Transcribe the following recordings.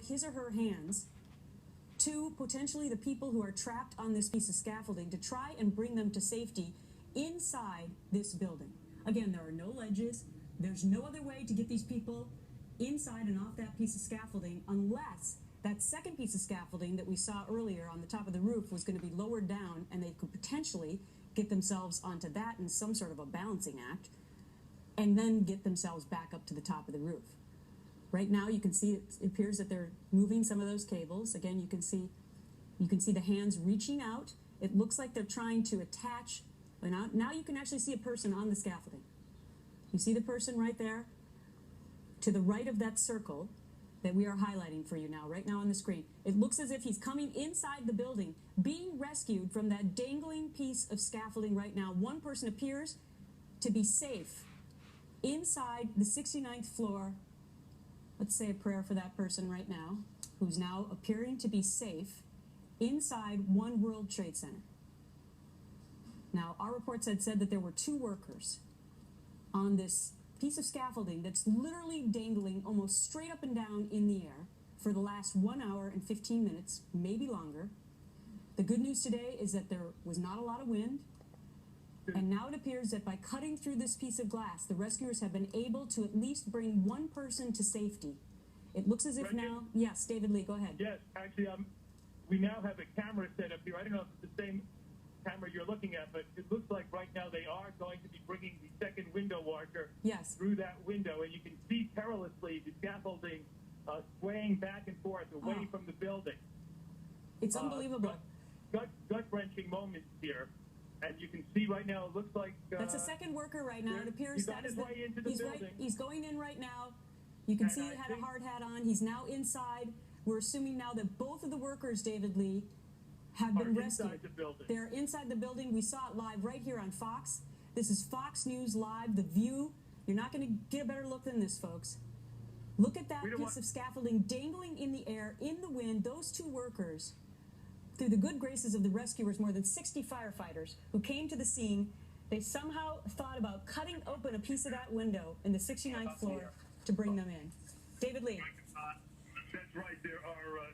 his or her hands to potentially the people who are trapped on this piece of scaffolding to try and bring them to safety inside this building. Again, there are no ledges. There's no other way to get these people inside and off that piece of scaffolding unless that second piece of scaffolding that we saw earlier on the top of the roof was going to be lowered down and they could potentially get themselves onto that in some sort of a balancing act and then get themselves back up to the top of the roof. Right now you can see it appears that they're moving some of those cables. Again, you can see the hands reaching out. It looks like they're trying to attach. Now you can actually see a person on the scaffolding. You see the person right there to the right of that circle that we are highlighting for you now, right now on the screen. It looks as if he's coming inside the building, being rescued from that dangling piece of scaffolding right now. One person appears to be safe inside the 69th floor. Let's say a prayer for that person right now, who's now appearing to be safe inside One World Trade Center. Now, our reports had said that there were 2 workers on this piece of scaffolding that's literally dangling almost straight up and down in the air for the last 1 hour and 15 minutes, maybe longer. The good news today is that there was not a lot of wind, and now it appears that by cutting through this piece of glass, the rescuers have been able to at least bring one person to safety. It looks as if now, yes, David Lee, go ahead. Yes, actually, we now have a camera set up here. I don't know if it's the same camera you're looking at, but it looks like right now they are going to be bringing the second window washer through that window, and you can see perilously the scaffolding swaying back and forth away from the building. It's unbelievable. Gut-wrenching moments here, and you can see right now it looks like that's a second worker right now. It appears that is way into the building. He's going in right now. You can see he had a hard hat on. He's now inside. We're assuming now that both of the workers, David Lee, have been rescued. They're inside the building. We saw it live right here on Fox. This is Fox News Live, The View. You're not going to get a better look than this, folks. Look at that piece of scaffolding dangling in the air, in the wind. Those 2 workers, through the good graces of the rescuers, more than 60 firefighters who came to the scene, they somehow thought about cutting open a piece of that window in the 69th floor to bring them in. David Lee. That's right. There are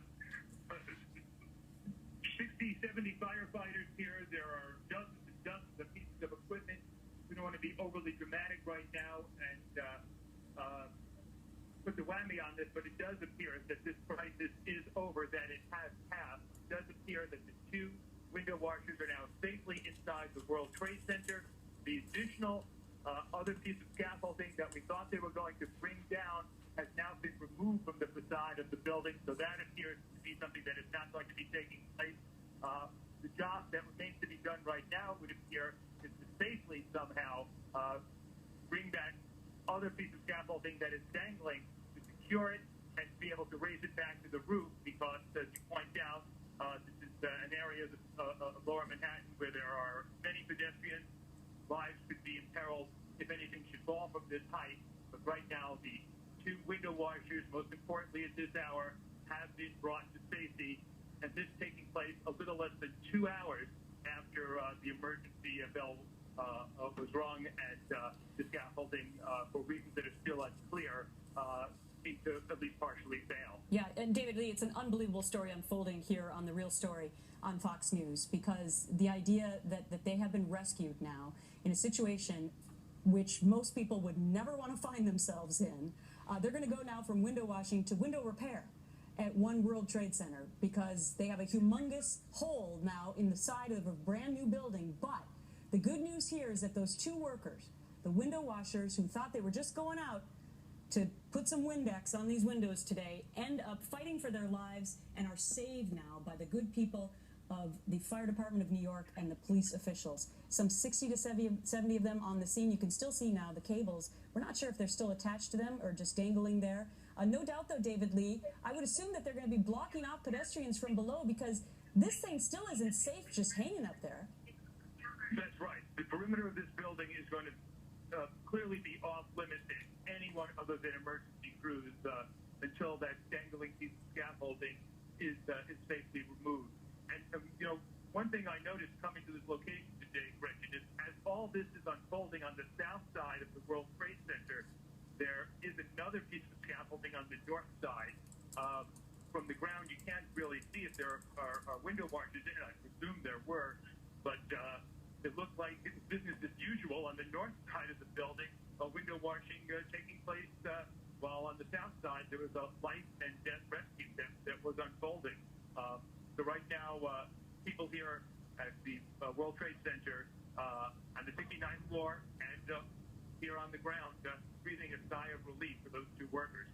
60, 70 firefighters here. There are dozens and dozens of pieces of equipment. We don't want to be overly dramatic right now and put the whammy on this, but it does appear that this crisis is over, that it has passed. It does appear that the 2 window washers are now safely inside the World Trade Center. The additional other piece of scaffolding that we thought they were going to bring down has now been removed from the facade of the building, so that appears to be something that is not going to be taking place. The job that remains to be done right now would appear is to safely somehow bring that other piece of scaffolding that is dangling, to secure it and be able to raise it back to the roof, because, as you point out, this is an area of lower Manhattan where there are many pedestrians. Lives could be imperiled if anything should fall from this height. But right now, the 2 window washers, most importantly at this hour, have been brought to safety, and this taking place a little less than 2 hours after the emergency bell was rung, and the scaffolding, for reasons that are still unclear, seemed to at least partially fail. Yeah, and David Lee, it's an unbelievable story unfolding here on The Real Story on Fox News, because the idea that they have been rescued now in a situation which most people would never want to find themselves in. They're going to go now from window washing to window repair at One World Trade Center, because they have a humongous hole now in the side of a brand new building. But the good news here is that those 2 workers, the window washers who thought they were just going out to put some Windex on these windows today, end up fighting for their lives and are saved now by the good people of the Fire Department of New York and the police officials. Some 60 to 70 of them on the scene. You can still see now the cables. We're not sure if they're still attached to them or just dangling there. No doubt, though, David Lee, I would assume that they're going to be blocking off pedestrians from below, because this thing still isn't safe just hanging up there. That's right. The perimeter of this building is going to clearly be off limits to anyone other than emergency crews until that dangling piece of scaffolding is safely removed. And, you know, one thing I noticed coming to this location today, Gretchen, is as all this is unfolding on the south side of the World Trade Center, there is another piece of scaffolding on the north side. from the ground, you can't really see if there are window washers in it. I presume there were, but it looked like it was business as usual on the north side of the building, window washing taking place, while on the south side there was a life and death rescue that was unfolding. So right now, people here at the World Trade Center on the 69th floor and here on the ground breathing a sigh of relief for those two workers.